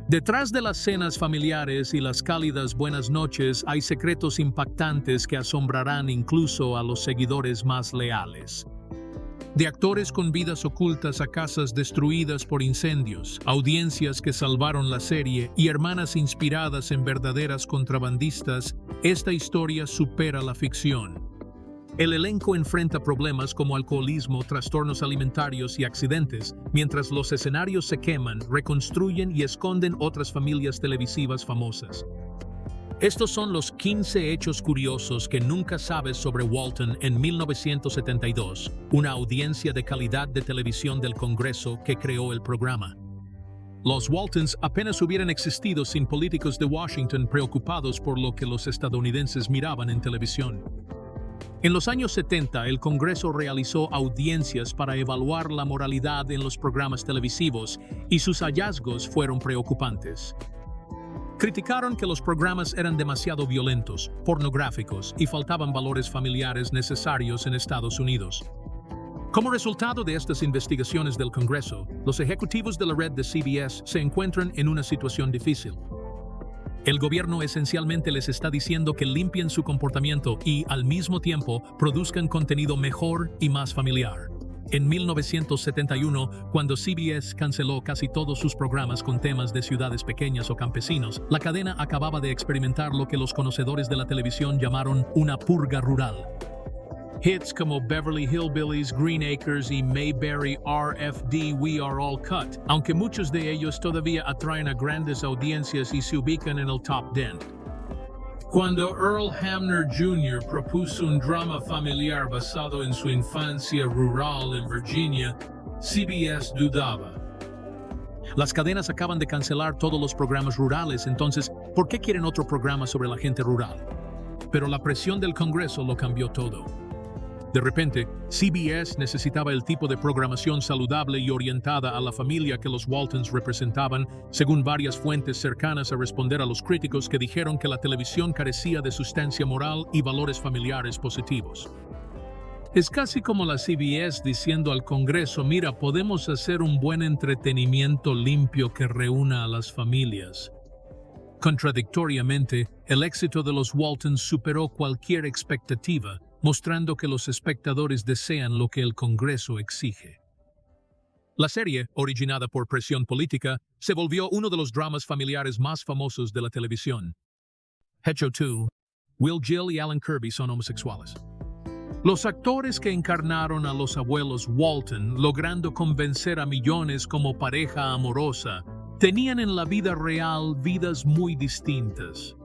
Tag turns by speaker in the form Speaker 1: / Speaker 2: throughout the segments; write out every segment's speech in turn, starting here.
Speaker 1: Detrás de las cenas familiares y las cálidas buenas noches hay secretos impactantes que asombrarán incluso a los seguidores más leales. De actores con vidas ocultas a casas destruidas por incendios, audiencias que salvaron la serie y hermanas inspiradas en verdaderas contrabandistas, esta historia supera la ficción. El elenco enfrenta problemas como alcoholismo, trastornos alimentarios y accidentes, mientras los escenarios se queman, reconstruyen y esconden otras familias televisivas famosas. Estos son los 15 hechos curiosos que nunca sabes sobre Walton en 1972, una audiencia de calidad de televisión del Congreso que creó el programa. Los Waltons apenas hubieran existido sin políticos de Washington preocupados por lo que los estadounidenses miraban en televisión. En los años 70, el Congreso realizó audiencias para evaluar la moralidad en los programas televisivos y sus hallazgos fueron preocupantes. Criticaron que los programas eran demasiado violentos, pornográficos y faltaban valores familiares necesarios en Estados Unidos. Como resultado de estas investigaciones del Congreso, los ejecutivos de la red de CBS se encuentran en una situación difícil. El gobierno esencialmente les está diciendo que limpien su comportamiento y, al mismo tiempo, produzcan contenido mejor y más familiar. En 1971, cuando CBS canceló casi todos sus programas con temas de ciudades pequeñas o campesinos, la cadena acababa de experimentar lo que los conocedores de la televisión llamaron una purga rural. Hits como Beverly Hillbillies, Green Acres y Mayberry RFD We Are All Cut, aunque muchos de ellos todavía atraen a grandes audiencias y se ubican en el top 10. Cuando Earl Hamner Jr. propuso un drama familiar basado en su infancia rural en Virginia, CBS dudaba. Las cadenas acaban de cancelar todos los programas rurales, entonces, ¿por qué quieren otro programa sobre la gente rural? Pero la presión del Congreso lo cambió todo. De repente, CBS necesitaba el tipo de programación saludable y orientada a la familia que los Waltons representaban, según varias fuentes cercanas a responder a los críticos que dijeron que la televisión carecía de sustancia moral y valores familiares positivos. Es casi como la CBS diciendo al Congreso, mira, podemos hacer un buen entretenimiento limpio que reúna a las familias. Contradictoriamente, el éxito de los Waltons superó cualquier expectativa, mostrando que los espectadores desean lo que el Congreso exige. La serie, originada por presión política, se volvió uno de los dramas familiares más famosos de la televisión. Hecho 2. Will Gill y Alan Kirby son homosexuales. Los actores que encarnaron a los abuelos Walton, logrando convencer a millones como pareja amorosa, tenían en la vida real vidas muy distintas.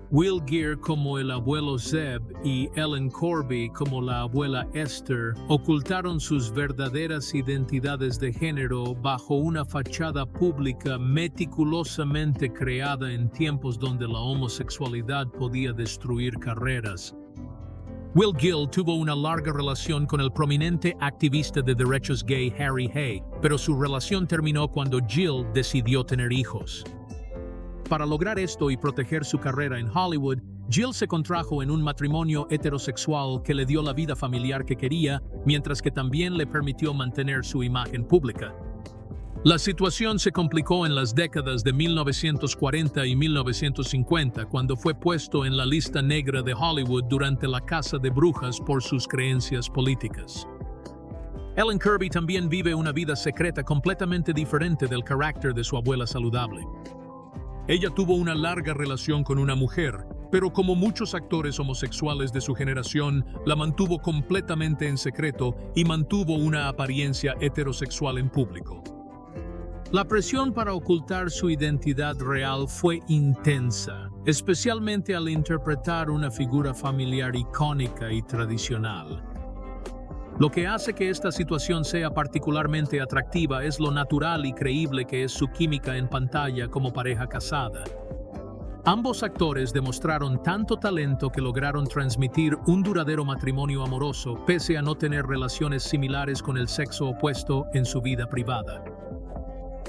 Speaker 1: Will Geer como el abuelo Zeb y Ellen Corby como la abuela Esther ocultaron sus verdaderas identidades de género bajo una fachada pública meticulosamente creada en tiempos donde la homosexualidad podía destruir carreras. Will Gill tuvo una larga relación con el prominente activista de derechos gay Harry Hay, pero su relación terminó cuando Gill decidió tener hijos. Para lograr esto y proteger su carrera en Hollywood, Gill se contrajo en un matrimonio heterosexual que le dio la vida familiar que quería, mientras que también le permitió mantener su imagen pública. La situación se complicó en las décadas de 1940 y 1950, cuando fue puesto en la lista negra de Hollywood durante la caza de brujas por sus creencias políticas. Ellen Kirby también vive una vida secreta completamente diferente del carácter de su abuela saludable. Ella tuvo una larga relación con una mujer, pero como muchos actores homosexuales de su generación, la mantuvo completamente en secreto y mantuvo una apariencia heterosexual en público. La presión para ocultar su identidad real fue intensa, especialmente al interpretar una figura familiar icónica y tradicional. Lo que hace que esta situación sea particularmente atractiva es lo natural y creíble que es su química en pantalla como pareja casada. Ambos actores demostraron tanto talento que lograron transmitir un duradero matrimonio amoroso pese a no tener relaciones similares con el sexo opuesto en su vida privada.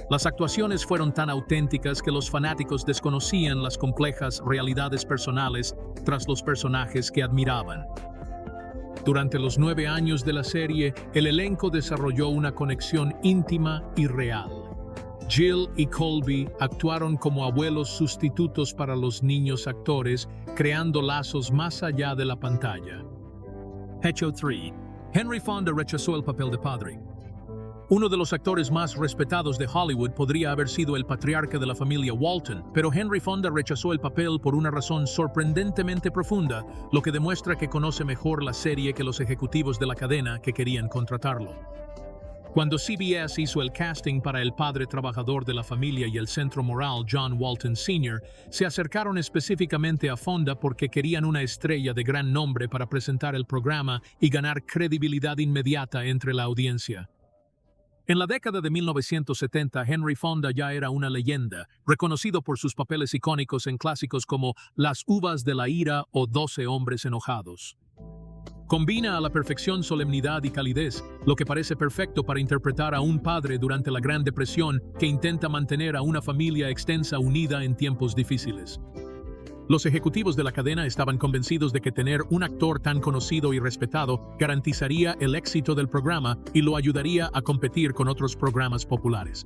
Speaker 1: Las actuaciones fueron tan auténticas que los fanáticos desconocían las complejas realidades personales tras los personajes que admiraban. Durante los 9 años de la serie, el elenco desarrolló una conexión íntima y real. Jill y Colby actuaron como abuelos sustitutos para los niños actores, creando lazos más allá de la pantalla. Hecho 3. Henry Fonda rechazó el papel de padre. Uno de los actores más respetados de Hollywood podría haber sido el patriarca de la familia Walton, pero Henry Fonda rechazó el papel por una razón sorprendentemente profunda, lo que demuestra que conoce mejor la serie que los ejecutivos de la cadena que querían contratarlo. Cuando CBS hizo el casting para el padre trabajador de la familia y el centro moral John Walton Sr., se acercaron específicamente a Fonda porque querían una estrella de gran nombre para presentar el programa y ganar credibilidad inmediata entre la audiencia. En la década de 1970, Henry Fonda ya era una leyenda, reconocido por sus papeles icónicos en clásicos como Las uvas de la ira o 12 hombres enojados. Combina a la perfección solemnidad y calidez, lo que parece perfecto para interpretar a un padre durante la Gran Depresión que intenta mantener a una familia extensa unida en tiempos difíciles. Los ejecutivos de la cadena estaban convencidos de que tener un actor tan conocido y respetado garantizaría el éxito del programa y lo ayudaría a competir con otros programas populares.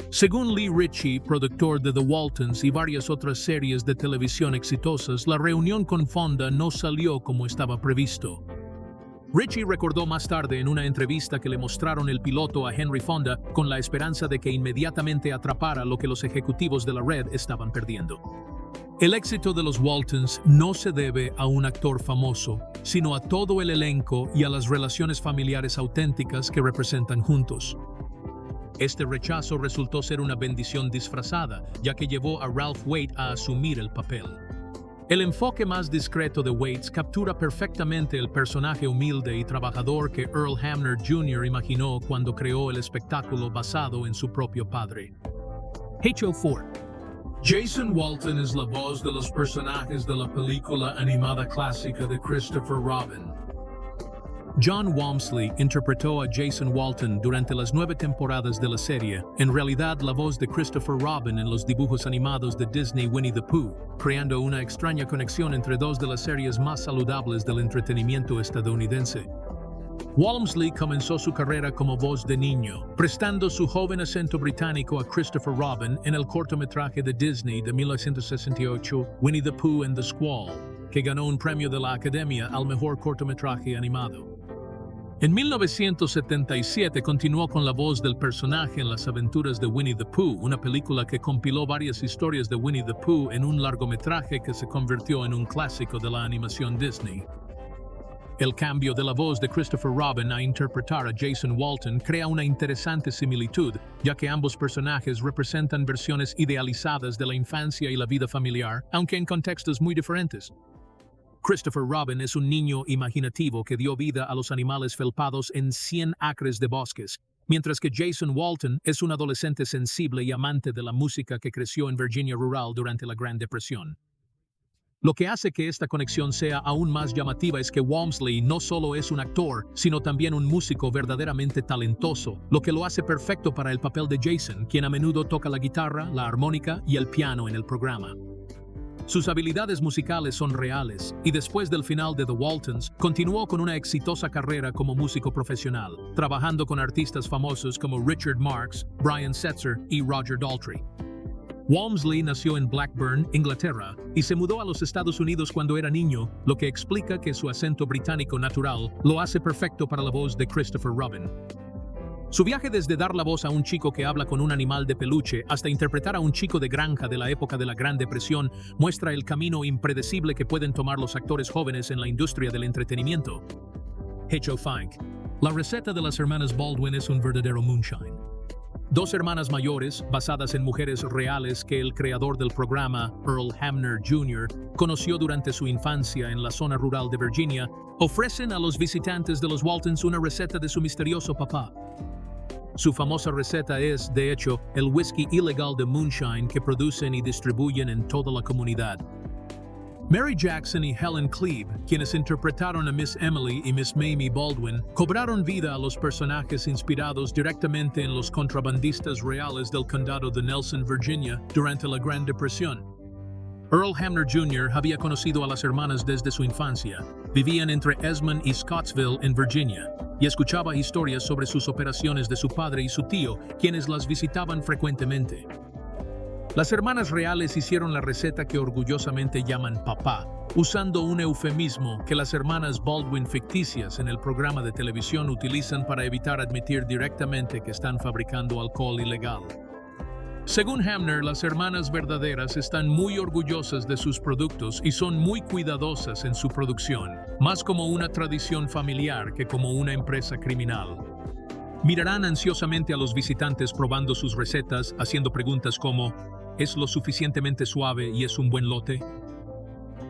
Speaker 1: Según Lee Ritchie, productor de The Waltons y varias otras series de televisión exitosas, la reunión con Fonda no salió como estaba previsto. Ritchie recordó más tarde en una entrevista que le mostraron el piloto a Henry Fonda con la esperanza de que inmediatamente atrapara lo que los ejecutivos de la red estaban perdiendo. El éxito de los Waltons no se debe a un actor famoso, sino a todo el elenco y a las relaciones familiares auténticas que representan juntos. Este rechazo resultó ser una bendición disfrazada, ya que llevó a Ralph Waite a asumir el papel. El enfoque más discreto de Waite captura perfectamente el personaje humilde y trabajador que Earl Hamner Jr. imaginó cuando creó el espectáculo basado en su propio padre. Hecho 4. Jason Walton es la voz de los personajes de la película animada clásica de Christopher Robin. John Walmsley interpretó a Jason Walton durante las 9 temporadas de la serie, en realidad la voz de Christopher Robin en los dibujos animados de Disney Winnie the Pooh, creando una extraña conexión entre dos de las series más saludables del entretenimiento estadounidense. Walmsley comenzó su carrera como voz de niño, prestando su joven acento británico a Christopher Robin en el cortometraje de Disney de 1968, Winnie the Pooh and the Squall, que ganó un premio de la Academia al mejor cortometraje animado. En 1977 continuó con la voz del personaje en Las aventuras de Winnie the Pooh, una película que compiló varias historias de Winnie the Pooh en un largometraje que se convirtió en un clásico de la animación Disney. El cambio de la voz de Christopher Robin a interpretar a Jason Walton crea una interesante similitud, ya que ambos personajes representan versiones idealizadas de la infancia y la vida familiar, aunque en contextos muy diferentes. Christopher Robin es un niño imaginativo que dio vida a los animales felpados en 100 acres de bosques, mientras que Jason Walton es un adolescente sensible y amante de la música que creció en Virginia rural durante la Gran Depresión. Lo que hace que esta conexión sea aún más llamativa es que Walmsley no solo es un actor, sino también un músico verdaderamente talentoso, lo que lo hace perfecto para el papel de Jason, quien a menudo toca la guitarra, la armónica y el piano en el programa. Sus habilidades musicales son reales, y después del final de The Waltons, continuó con una exitosa carrera como músico profesional, trabajando con artistas famosos como Richard Marx, Brian Setzer y Roger Daltrey. Walmsley nació en Blackburn, Inglaterra, y se mudó a los Estados Unidos cuando era niño, lo que explica que su acento británico natural lo hace perfecto para la voz de Christopher Robin. Su viaje desde dar la voz a un chico que habla con un animal de peluche hasta interpretar a un chico de granja de la época de la Gran Depresión muestra el camino impredecible que pueden tomar los actores jóvenes en la industria del entretenimiento. Hecho 5. La receta de las hermanas Baldwin es un verdadero moonshine. Dos hermanas mayores, basadas en mujeres reales que el creador del programa, Earl Hamner Jr., conoció durante su infancia en la zona rural de Virginia, ofrecen a los visitantes de los Waltons una receta de su misterioso papá. Su famosa receta es, de hecho, el whisky ilegal de moonshine que producen y distribuyen en toda la comunidad. Mary Jackson y Helen Cleve, quienes interpretaron a Miss Emily y Miss Mamie Baldwin, cobraron vida a los personajes inspirados directamente en los contrabandistas reales del condado de Nelson, Virginia, durante la Gran Depresión. Earl Hamner Jr. había conocido a las hermanas desde su infancia, Vivían entre Esmond y Scottsville, en Virginia, y escuchaba historias sobre sus operaciones de su padre y su tío, quienes las visitaban frecuentemente. Las hermanas reales hicieron la receta que orgullosamente llaman papá, usando un eufemismo que las hermanas Baldwin ficticias en el programa de televisión utilizan para evitar admitir directamente que están fabricando alcohol ilegal. Según Hamner, las hermanas verdaderas están muy orgullosas de sus productos y son muy cuidadosas en su producción, más como una tradición familiar que como una empresa criminal. Mirarán ansiosamente a los visitantes probando sus recetas, haciendo preguntas como ¿es lo suficientemente suave y es un buen lote?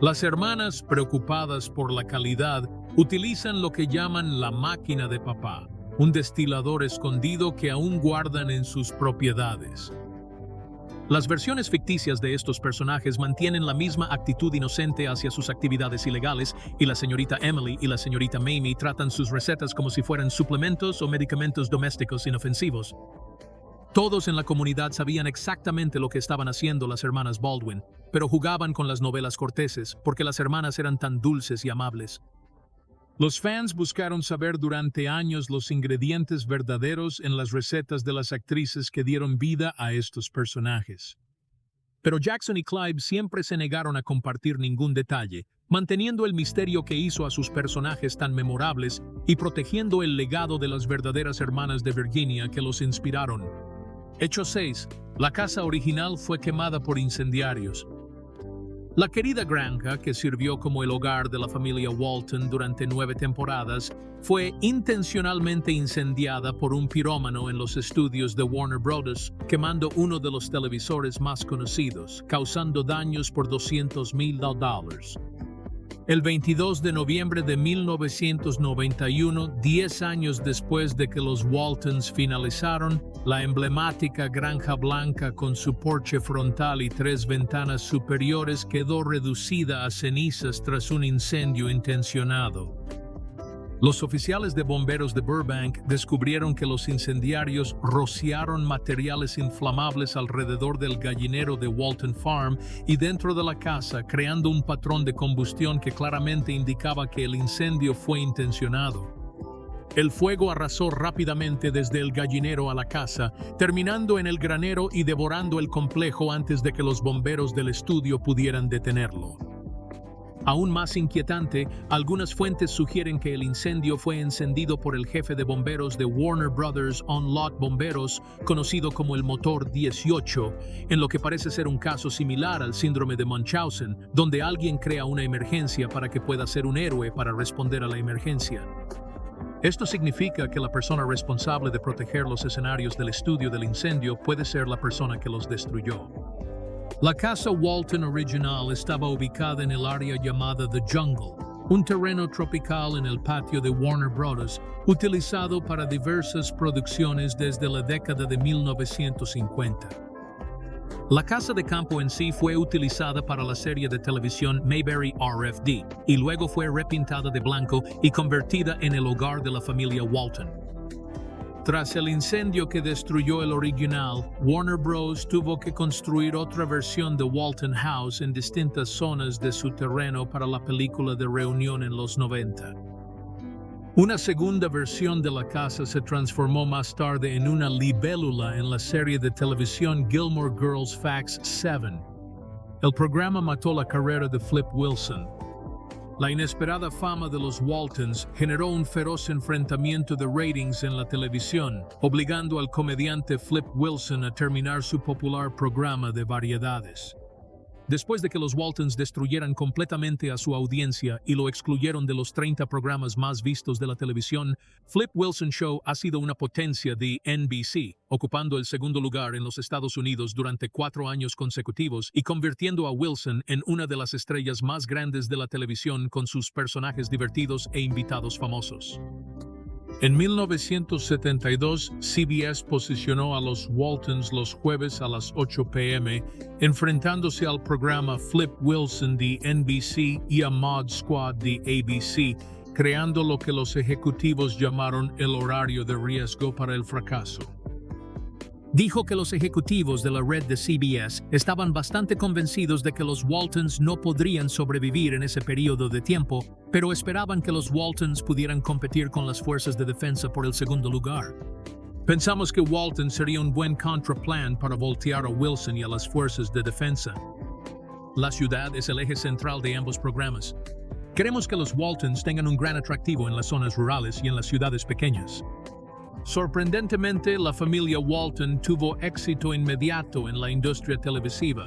Speaker 1: Las hermanas, preocupadas por la calidad, utilizan lo que llaman la máquina de papá, un destilador escondido que aún guardan en sus propiedades. Las versiones ficticias de estos personajes mantienen la misma actitud inocente hacia sus actividades ilegales, y la señorita Emily y la señorita Mamie tratan sus recetas como si fueran suplementos o medicamentos domésticos inofensivos. Todos en la comunidad sabían exactamente lo que estaban haciendo las hermanas Baldwin, pero jugaban con las novelas corteses porque las hermanas eran tan dulces y amables. Los fans buscaron saber durante años los ingredientes verdaderos en las recetas de las actrices que dieron vida a estos personajes. Pero Jackson y Clive siempre se negaron a compartir ningún detalle, manteniendo el misterio que hizo a sus personajes tan memorables y protegiendo el legado de las verdaderas hermanas de Virginia que los inspiraron. Hecho 6. La casa original fue quemada por incendiarios. La querida granja, que sirvió como el hogar de la familia Walton durante 9 temporadas, fue intencionalmente incendiada por un pirómano en los estudios de Warner Bros., quemando uno de los televisores más conocidos, causando daños por $200,000. El 22 de noviembre de 1991, 10 años después de que los Waltons finalizaron, la emblemática Granja Blanca con su porche frontal y 3 ventanas superiores quedó reducida a cenizas tras un incendio intencionado. Los oficiales de bomberos de Burbank descubrieron que los incendiarios rociaron materiales inflamables alrededor del gallinero de Walton Farm y dentro de la casa, creando un patrón de combustión que claramente indicaba que el incendio fue intencionado. El fuego arrasó rápidamente desde el gallinero a la casa, terminando en el granero y devorando el complejo antes de que los bomberos del estudio pudieran detenerlo. Aún más inquietante, algunas fuentes sugieren que el incendio fue encendido por el jefe de bomberos de Warner Brothers On-Lot Bomberos, conocido como el Motor 18, en lo que parece ser un caso similar al síndrome de Munchausen, donde alguien crea una emergencia para que pueda ser un héroe para responder a la emergencia. Esto significa que la persona responsable de proteger los escenarios del estudio del incendio puede ser la persona que los destruyó. La casa Walton original estaba ubicada en el área llamada The Jungle, un terreno tropical en el patio de Warner Bros., utilizado para diversas producciones desde la década de 1950. La casa de campo en sí fue utilizada para la serie de televisión Mayberry RFD y luego fue repintada de blanco y convertida en el hogar de la familia Walton. Tras el incendio que destruyó el original, Warner Bros. Tuvo que construir otra versión de Walton House en distintas zonas de su terreno para la película de reunión en los 90. Una segunda versión de la casa se transformó más tarde en una libélula en la serie de televisión Gilmore Girls Facts 7. El programa mató la carrera de Flip Wilson. La inesperada fama de los Waltons generó un feroz enfrentamiento de ratings en la televisión, obligando al comediante Flip Wilson a terminar su popular programa de variedades. Después de que los Waltons destruyeran completamente a su audiencia y lo excluyeron de los 30 programas más vistos de la televisión, Flip Wilson Show ha sido una potencia de NBC, ocupando el segundo lugar en los Estados Unidos durante 4 años consecutivos y convirtiendo a Wilson en una de las estrellas más grandes de la televisión con sus personajes divertidos e invitados famosos. En 1972, CBS posicionó a los Waltons los jueves a las 8 p.m., enfrentándose al programa Flip Wilson de NBC y a Mod Squad de ABC, creando lo que los ejecutivos llamaron el horario de riesgo para el fracaso. Dijo que los ejecutivos de la red de CBS estaban bastante convencidos de que los Waltons no podrían sobrevivir en ese periodo de tiempo, pero esperaban que los Waltons pudieran competir con las fuerzas de defensa por el segundo lugar. Pensamos que Walton sería un buen contraplan para voltear a Wilson y a las fuerzas de defensa. La ciudad es el eje central de ambos programas. Queremos que los Waltons tengan un gran atractivo en las zonas rurales y en las ciudades pequeñas. Sorprendentemente, la familia Walton tuvo éxito inmediato en la industria televisiva.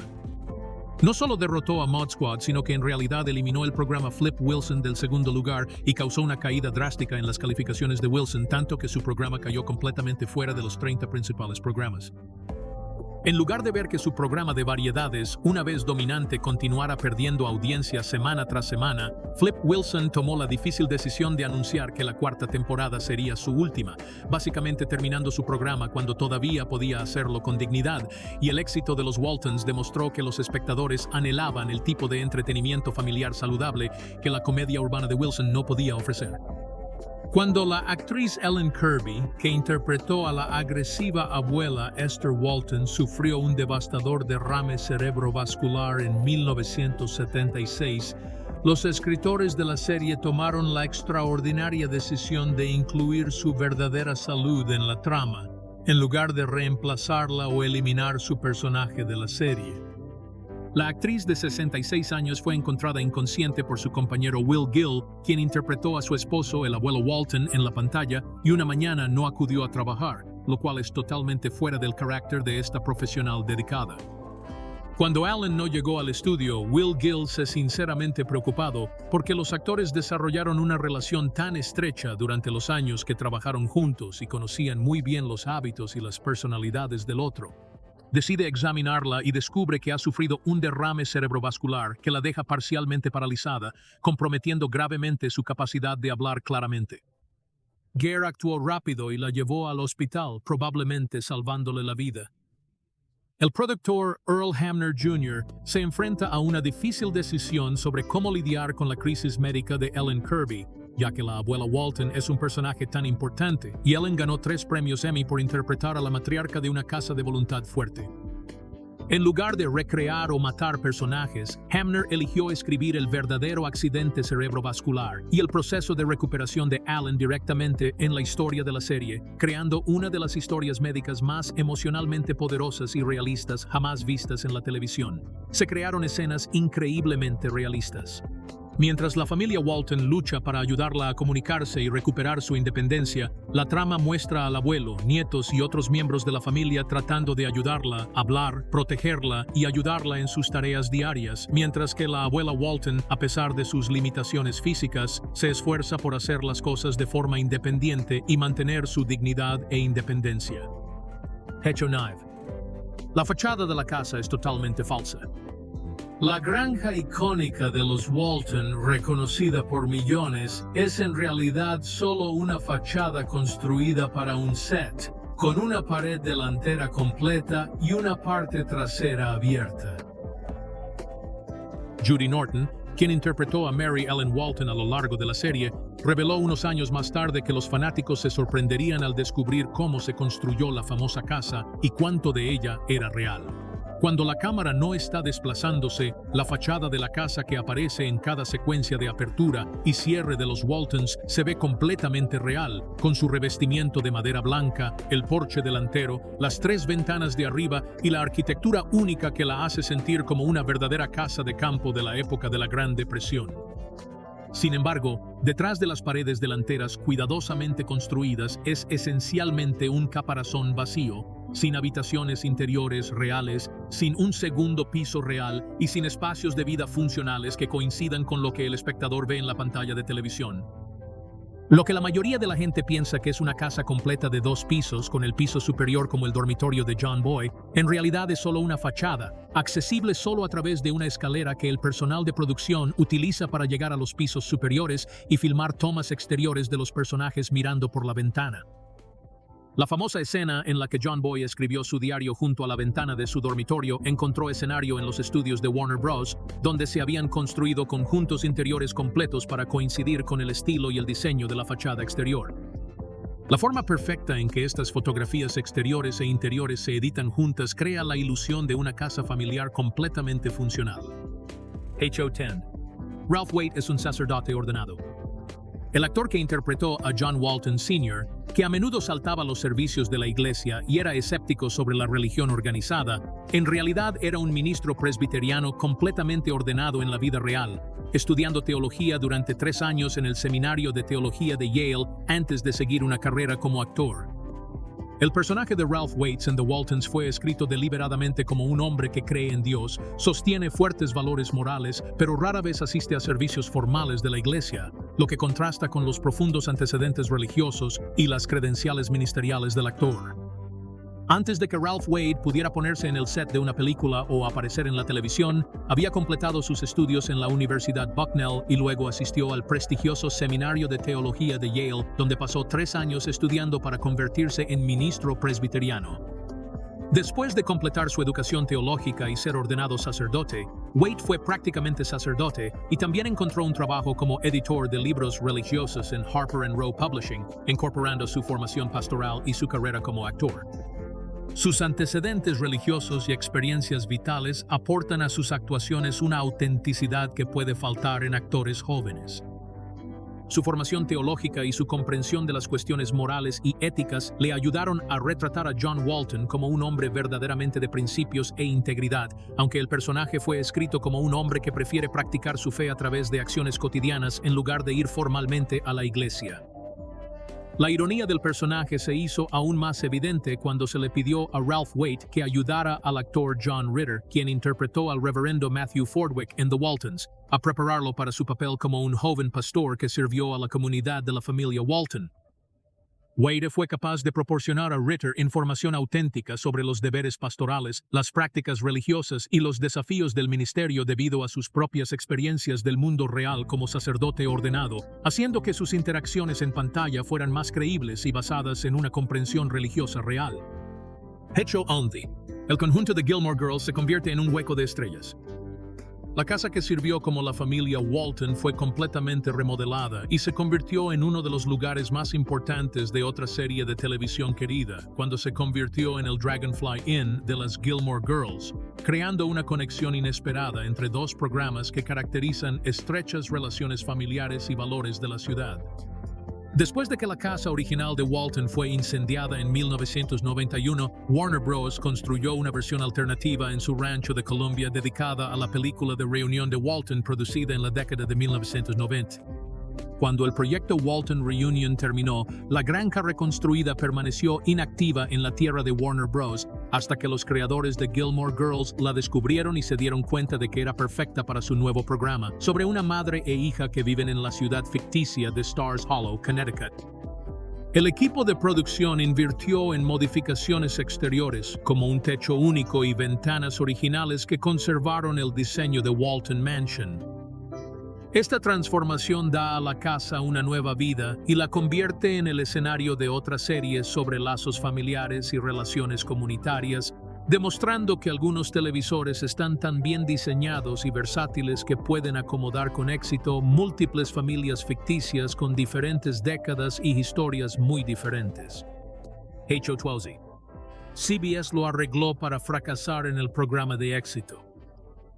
Speaker 1: No solo derrotó a Mod Squad, sino que en realidad eliminó el programa Flip Wilson del segundo lugar y causó una caída drástica en las calificaciones de Wilson, tanto que su programa cayó completamente fuera de los 30 principales programas. En lugar de ver que su programa de variedades, una vez dominante, continuara perdiendo audiencia semana tras semana, Flip Wilson tomó la difícil decisión de anunciar que la cuarta temporada sería su última, básicamente terminando su programa cuando todavía podía hacerlo con dignidad, y el éxito de los Waltons demostró que los espectadores anhelaban el tipo de entretenimiento familiar saludable que la comedia urbana de Wilson no podía ofrecer. Cuando la actriz Ellen Kirby, que interpretó a la agresiva abuela Esther Walton, sufrió un devastador derrame cerebrovascular en 1976, los escritores de la serie tomaron la extraordinaria decisión de incluir su verdadera salud en la trama, en lugar de reemplazarla o eliminar su personaje de la serie. La actriz de 66 años fue encontrada inconsciente por su compañero Will Gill, quien interpretó a su esposo, el abuelo Walton, en la pantalla, y una mañana no acudió a trabajar, lo cual es totalmente fuera del carácter de esta profesional dedicada. Cuando Allen no llegó al estudio, Will Gill se sinceramente preocupado porque los actores desarrollaron una relación tan estrecha durante los años que trabajaron juntos y conocían muy bien los hábitos y las personalidades del otro. Decide examinarla y descubre que ha sufrido un derrame cerebrovascular que la deja parcialmente paralizada, comprometiendo gravemente su capacidad de hablar claramente. Gare actuó rápido y la llevó al hospital, probablemente salvándole la vida. El productor Earl Hamner Jr. se enfrenta a una difícil decisión sobre cómo lidiar con la crisis médica de Ellen Kirby, ya que la abuela Walton es un personaje tan importante, y Ellen ganó 3 premios Emmy por interpretar a la matriarca de una casa de voluntad fuerte. En lugar de recrear o matar personajes, Hamner eligió escribir el verdadero accidente cerebrovascular y el proceso de recuperación de Allen directamente en la historia de la serie, creando una de las historias médicas más emocionalmente poderosas y realistas jamás vistas en la televisión. Se crearon escenas increíblemente realistas. Mientras la familia Walton lucha para ayudarla a comunicarse y recuperar su independencia, la trama muestra al abuelo, nietos y otros miembros de la familia tratando de ayudarla, hablar, protegerla y ayudarla en sus tareas diarias, mientras que la abuela Walton, a pesar de sus limitaciones físicas, se esfuerza por hacer las cosas de forma independiente y mantener su dignidad e independencia. Hecho 9. La fachada de la casa es totalmente falsa. La granja icónica de los Walton, reconocida por millones, es en realidad solo una fachada construida para un set, con una pared delantera completa y una parte trasera abierta. Judy Norton, quien interpretó a Mary Ellen Walton a lo largo de la serie, reveló unos años más tarde que los fanáticos se sorprenderían al descubrir cómo se construyó la famosa casa y cuánto de ella era real. Cuando la cámara no está desplazándose, la fachada de la casa que aparece en cada secuencia de apertura y cierre de los Waltons se ve completamente real, con su revestimiento de madera blanca, el porche delantero, las 3 ventanas de arriba y la arquitectura única que la hace sentir como una verdadera casa de campo de la época de la Gran Depresión. Sin embargo, detrás de las paredes delanteras cuidadosamente construidas es esencialmente un caparazón vacío, sin habitaciones interiores reales, sin un segundo piso real y sin espacios de vida funcionales que coincidan con lo que el espectador ve en la pantalla de televisión. Lo que la mayoría de la gente piensa que es una casa completa de 2 pisos, con el piso superior como el dormitorio de John Boy, en realidad es solo una fachada, accesible solo a través de una escalera que el personal de producción utiliza para llegar a los pisos superiores y filmar tomas exteriores de los personajes mirando por la ventana. La famosa escena en la que John Boy escribió su diario junto a la ventana de su dormitorio encontró escenario en los estudios de Warner Bros., donde se habían construido conjuntos interiores completos para coincidir con el estilo y el diseño de la fachada exterior. La forma perfecta en que estas fotografías exteriores e interiores se editan juntas crea la ilusión de una casa familiar completamente funcional. Hecho 10. Ralph Waite es un sacerdote ordenado. El actor que interpretó a John Walton Sr., que a menudo saltaba los servicios de la iglesia y era escéptico sobre la religión organizada, en realidad era un ministro presbiteriano completamente ordenado en la vida real, estudiando teología durante 3 años en el Seminario de Teología de Yale antes de seguir una carrera como actor. El personaje de Ralph Waite en The Waltons fue escrito deliberadamente como un hombre que cree en Dios, sostiene fuertes valores morales, pero rara vez asiste a servicios formales de la iglesia, lo que contrasta con los profundos antecedentes religiosos y las credenciales ministeriales del actor. Antes de que Ralph Waite pudiera ponerse en el set de una película o aparecer en la televisión, había completado sus estudios en la Universidad Bucknell y luego asistió al prestigioso Seminario de Teología de Yale, donde pasó 3 años estudiando para convertirse en ministro presbiteriano. Después de completar su educación teológica y ser ordenado sacerdote, Waite fue prácticamente sacerdote y también encontró un trabajo como editor de libros religiosos en Harper & Row Publishing, incorporando su formación pastoral y su carrera como actor. Sus antecedentes religiosos y experiencias vitales aportan a sus actuaciones una autenticidad que puede faltar en actores jóvenes. Su formación teológica y su comprensión de las cuestiones morales y éticas le ayudaron a retratar a John Walton como un hombre verdaderamente de principios e integridad, aunque el personaje fue escrito como un hombre que prefiere practicar su fe a través de acciones cotidianas en lugar de ir formalmente a la iglesia. La ironía del personaje se hizo aún más evidente cuando se le pidió a Ralph Waite que ayudara al actor John Ritter, quien interpretó al reverendo Matthew Fordwick en The Waltons, a prepararlo para su papel como un joven pastor que sirvió a la comunidad de la familia Walton. Waite fue capaz de proporcionar a Ritter información auténtica sobre los deberes pastorales, las prácticas religiosas y los desafíos del ministerio debido a sus propias experiencias del mundo real como sacerdote ordenado, haciendo que sus interacciones en pantalla fueran más creíbles y basadas en una comprensión religiosa real. Hecho 11. El conjunto de Gilmore Girls se convierte en un hueco de estrellas. La casa que sirvió como la familia Walton fue completamente remodelada y se convirtió en uno de los lugares más importantes de otra serie de televisión querida, cuando se convirtió en el Dragonfly Inn de las Gilmore Girls, creando una conexión inesperada entre 2 programas que caracterizan estrechas relaciones familiares y valores de la ciudad. Después de que la casa original de Walton fue incendiada en 1991, Warner Bros. Construyó una versión alternativa en su rancho de Columbia dedicada a la película de reunión de Walton producida en la década de 1990. Cuando el proyecto Walton Reunion terminó, la granja reconstruida permaneció inactiva en la tierra de Warner Bros. Hasta que los creadores de Gilmore Girls la descubrieron y se dieron cuenta de que era perfecta para su nuevo programa, sobre una madre e hija que viven en la ciudad ficticia de Stars Hollow, Connecticut. El equipo de producción invirtió en modificaciones exteriores, como un techo único y ventanas originales que conservaron el diseño de Walton Mansion. Esta transformación da a la casa una nueva vida y la convierte en el escenario de otras series sobre lazos familiares y relaciones comunitarias, demostrando que algunos televisores están tan bien diseñados y versátiles que pueden acomodar con éxito múltiples familias ficticias con diferentes décadas y historias muy diferentes. Hecho 12. CBS lo arregló para fracasar en el programa de éxito.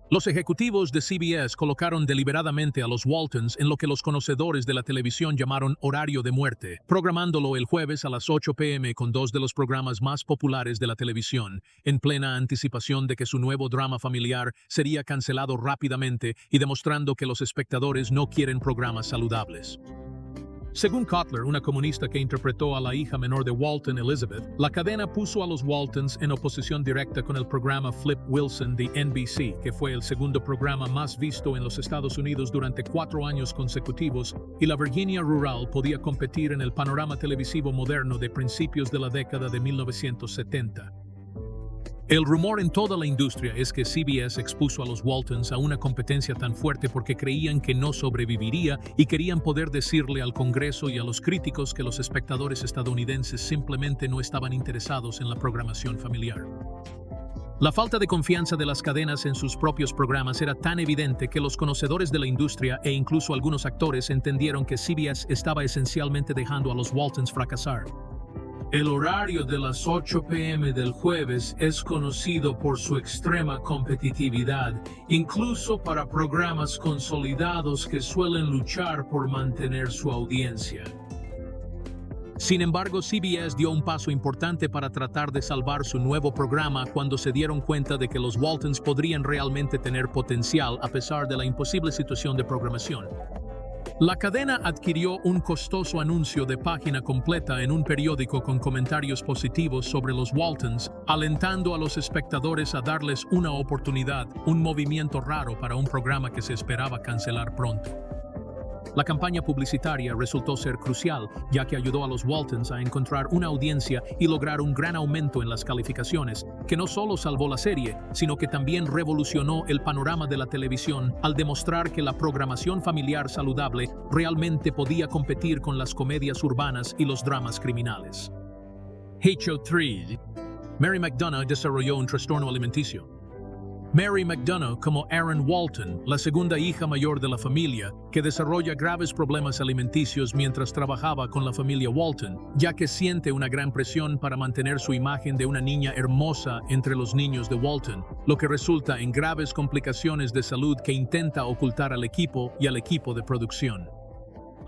Speaker 1: Los ejecutivos de CBS colocaron deliberadamente a los Waltons en lo que los conocedores de la televisión llamaron horario de muerte, programándolo el jueves a las 8 p.m. con 2 de los programas más populares de la televisión, en plena anticipación de que su nuevo drama familiar sería cancelado rápidamente y demostrando que los espectadores no quieren programas saludables. Según Cutler, una comunista que interpretó a la hija menor de Walton, Elizabeth, la cadena puso a los Waltons en oposición directa con el programa Flip Wilson de NBC, que fue el segundo programa más visto en los Estados Unidos durante 4 años consecutivos, y la Virginia rural podía competir en el panorama televisivo moderno de principios de la década de 1970. El rumor en toda la industria es que CBS expuso a los Waltons a una competencia tan fuerte porque creían que no sobreviviría y querían poder decirle al Congreso y a los críticos que los espectadores estadounidenses simplemente no estaban interesados en la programación familiar. La falta de confianza de las cadenas en sus propios programas era tan evidente que los conocedores de la industria e incluso algunos actores entendieron que CBS estaba esencialmente dejando a los Waltons fracasar. El horario de las 8 p.m. del jueves es conocido por su extrema competitividad, incluso para programas consolidados que suelen luchar por mantener su audiencia. Sin embargo, CBS dio un paso importante para tratar de salvar su nuevo programa cuando se dieron cuenta de que los Waltons podrían realmente tener potencial a pesar de la imposible situación de programación. La cadena adquirió un costoso anuncio de página completa en un periódico con comentarios positivos sobre los Waltons, alentando a los espectadores a darles una oportunidad, un movimiento raro para un programa que se esperaba cancelar pronto. La campaña publicitaria resultó ser crucial, ya que ayudó a los Waltons a encontrar una audiencia y lograr un gran aumento en las calificaciones, que no solo salvó la serie, sino que también revolucionó el panorama de la televisión al demostrar que la programación familiar saludable realmente podía competir con las comedias urbanas y los dramas criminales. Hecho 3. Mary McDonough desarrolló un trastorno alimenticio. Mary McDonough como Aaron Walton, la segunda hija mayor de la familia, que desarrolla graves problemas alimenticios mientras trabajaba con la familia Walton, ya que siente una gran presión para mantener su imagen de una niña hermosa entre los niños de Walton, lo que resulta en graves complicaciones de salud que intenta ocultar al equipo y al equipo de producción.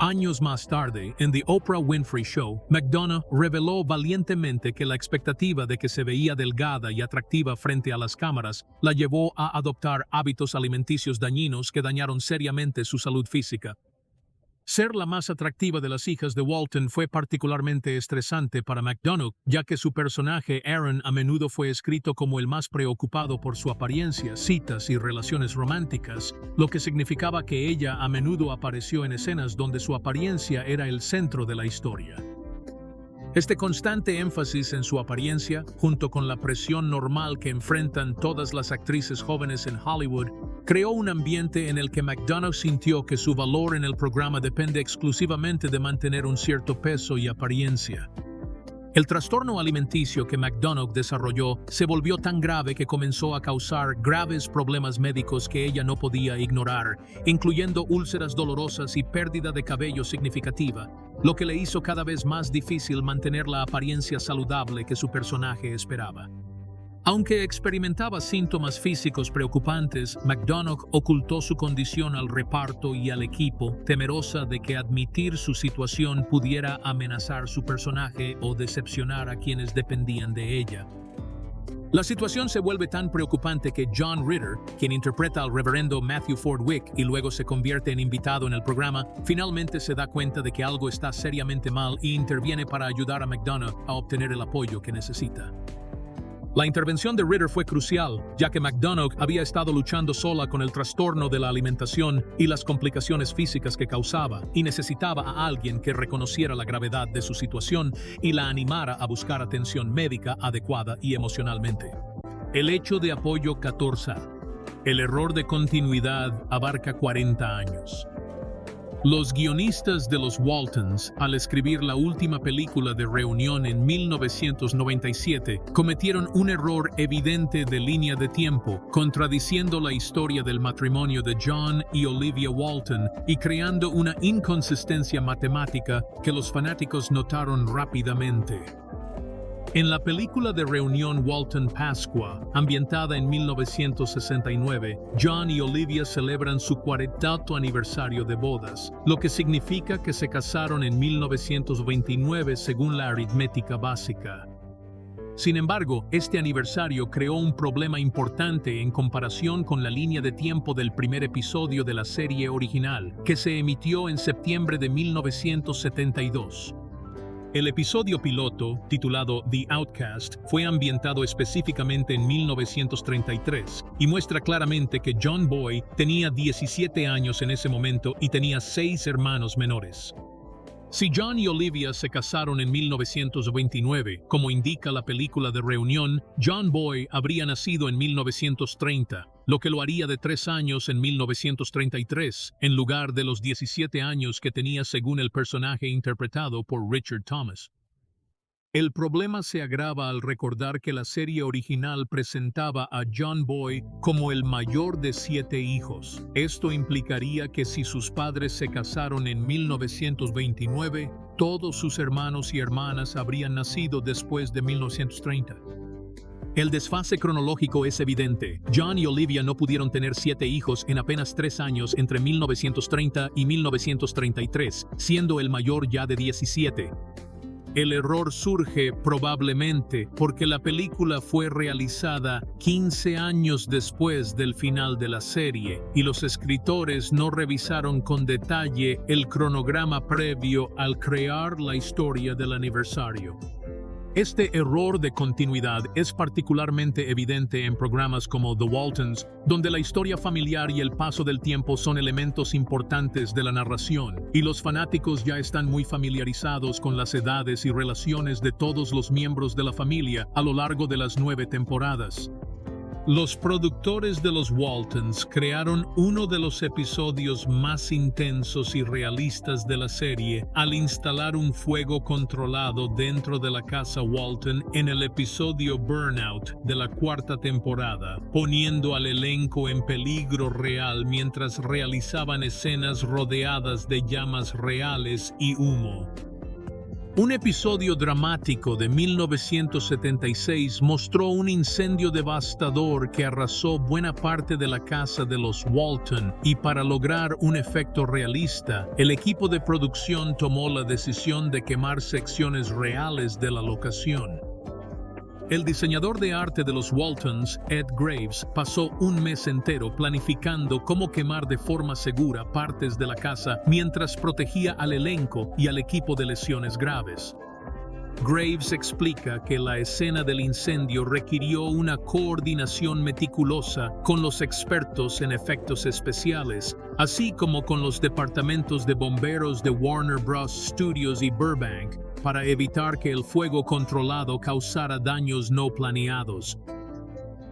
Speaker 1: Años más tarde, en The Oprah Winfrey Show, McDonough reveló valientemente que la expectativa de que se veía delgada y atractiva frente a las cámaras la llevó a adoptar hábitos alimenticios dañinos que dañaron seriamente su salud física. Ser la más atractiva de las hijas de Walton fue particularmente estresante para McDonough, ya que su personaje Aaron a menudo fue escrito como el más preocupado por su apariencia, citas y relaciones románticas, lo que significaba que ella a menudo apareció en escenas donde su apariencia era el centro de la historia. Este constante énfasis en su apariencia, junto con la presión normal que enfrentan todas las actrices jóvenes en Hollywood, creó un ambiente en el que McDonough sintió que su valor en el programa depende exclusivamente de mantener un cierto peso y apariencia. El trastorno alimenticio que McDonough desarrolló se volvió tan grave que comenzó a causar graves problemas médicos que ella no podía ignorar, incluyendo úlceras dolorosas y pérdida de cabello significativa, lo que le hizo cada vez más difícil mantener la apariencia saludable que su personaje esperaba. Aunque experimentaba síntomas físicos preocupantes, McDonough ocultó su condición al reparto y al equipo, temerosa de que admitir su situación pudiera amenazar su personaje o decepcionar a quienes dependían de ella. La situación se vuelve tan preocupante que John Ritter, quien interpreta al reverendo Matthew Fordwick y luego se convierte en invitado en el programa, finalmente se da cuenta de que algo está seriamente mal y interviene para ayudar a McDonough a obtener el apoyo que necesita. La intervención de Ritter fue crucial, ya que McDonough había estado luchando sola con el trastorno de la alimentación y las complicaciones físicas que causaba, y necesitaba a alguien que reconociera la gravedad de su situación y la animara a buscar atención médica adecuada y emocionalmente. El hecho de apoyo 14. El error de continuidad abarca 40 años. Los guionistas de los Waltons, al escribir la última película de Reunión en 1997, cometieron un error evidente de línea de tiempo, contradiciendo la historia del matrimonio de John y Olivia Walton y creando una inconsistencia matemática que los fanáticos notaron rápidamente. En la película de Reunión Walton Pascua, ambientada en 1969, John y Olivia celebran su 40º aniversario de bodas, lo que significa que se casaron en 1929 según la aritmética básica. Sin embargo, este aniversario creó un problema importante en comparación con la línea de tiempo del primer episodio de la serie original, que se emitió en septiembre de 1972. El episodio piloto, titulado The Outcast, fue ambientado específicamente en 1933 y muestra claramente que John Boy tenía 17 años en ese momento y tenía 6 hermanos menores. Si John y Olivia se casaron en 1929, como indica la película de Reunión, John Boy habría nacido en 1930, lo que lo haría de 3 años en 1933, en lugar de los 17 años que tenía según el personaje interpretado por Richard Thomas. El problema se agrava al recordar que la serie original presentaba a John Boy como el mayor de 7 hijos. Esto implicaría que si sus padres se casaron en 1929, todos sus hermanos y hermanas habrían nacido después de 1930. El desfase cronológico es evidente. John y Olivia no pudieron tener 7 hijos en apenas 3 años entre 1930 y 1933, siendo el mayor ya de 17. El error surge probablemente porque la película fue realizada 15 años después del final de la serie y los escritores no revisaron con detalle el cronograma previo al crear la historia del aniversario. Este error de continuidad es particularmente evidente en programas como The Waltons, donde la historia familiar y el paso del tiempo son elementos importantes de la narración, y los fanáticos ya están muy familiarizados con las edades y relaciones de todos los miembros de la familia a lo largo de las 9 temporadas. Los productores de los Waltons crearon uno de los episodios más intensos y realistas de la serie al instalar un fuego controlado dentro de la casa Walton en el episodio Burnout de la 4ª temporada, poniendo al elenco en peligro real mientras realizaban escenas rodeadas de llamas reales y humo. Un episodio dramático de 1976 mostró un incendio devastador que arrasó buena parte de la casa de los Walton y para lograr un efecto realista, el equipo de producción tomó la decisión de quemar secciones reales de la locación. El diseñador de arte de los Waltons, Ed Graves, pasó un mes entero planificando cómo quemar de forma segura partes de la casa mientras protegía al elenco y al equipo de lesiones graves. Graves explica que la escena del incendio requirió una coordinación meticulosa con los expertos en efectos especiales, así como con los departamentos de bomberos de Warner Bros. Studios y Burbank, para evitar que el fuego controlado causara daños no planeados.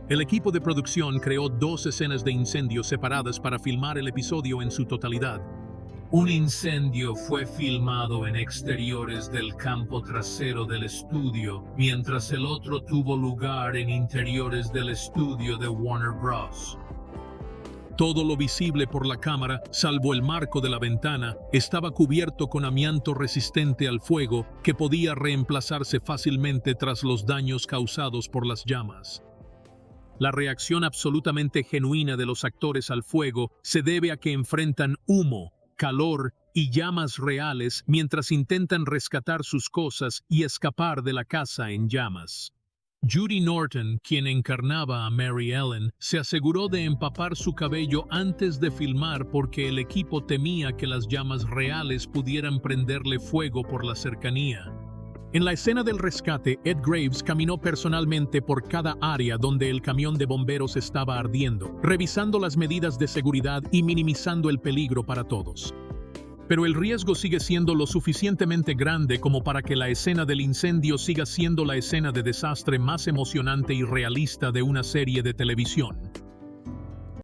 Speaker 1: El equipo de producción creó 2 escenas de incendio separadas para filmar el episodio en su totalidad. Un incendio fue filmado en exteriores del campo trasero del estudio, mientras el otro tuvo lugar en interiores del estudio de Warner Bros. Todo lo visible por la cámara, salvo el marco de la ventana, estaba cubierto con amianto resistente al fuego que podía reemplazarse fácilmente tras los daños causados por las llamas. La reacción absolutamente genuina de los actores al fuego se debe a que enfrentan humo, calor y llamas reales mientras intentan rescatar sus cosas y escapar de la casa en llamas. Judy Norton, quien encarnaba a Mary Ellen, se aseguró de empapar su cabello antes de filmar porque el equipo temía que las llamas reales pudieran prenderle fuego por la cercanía. En la escena del rescate, Ed Graves caminó personalmente por cada área donde el camión de bomberos estaba ardiendo, revisando las medidas de seguridad y minimizando el peligro para todos. Pero el riesgo sigue siendo lo suficientemente grande como para que la escena del incendio siga siendo la escena de desastre más emocionante y realista de una serie de televisión.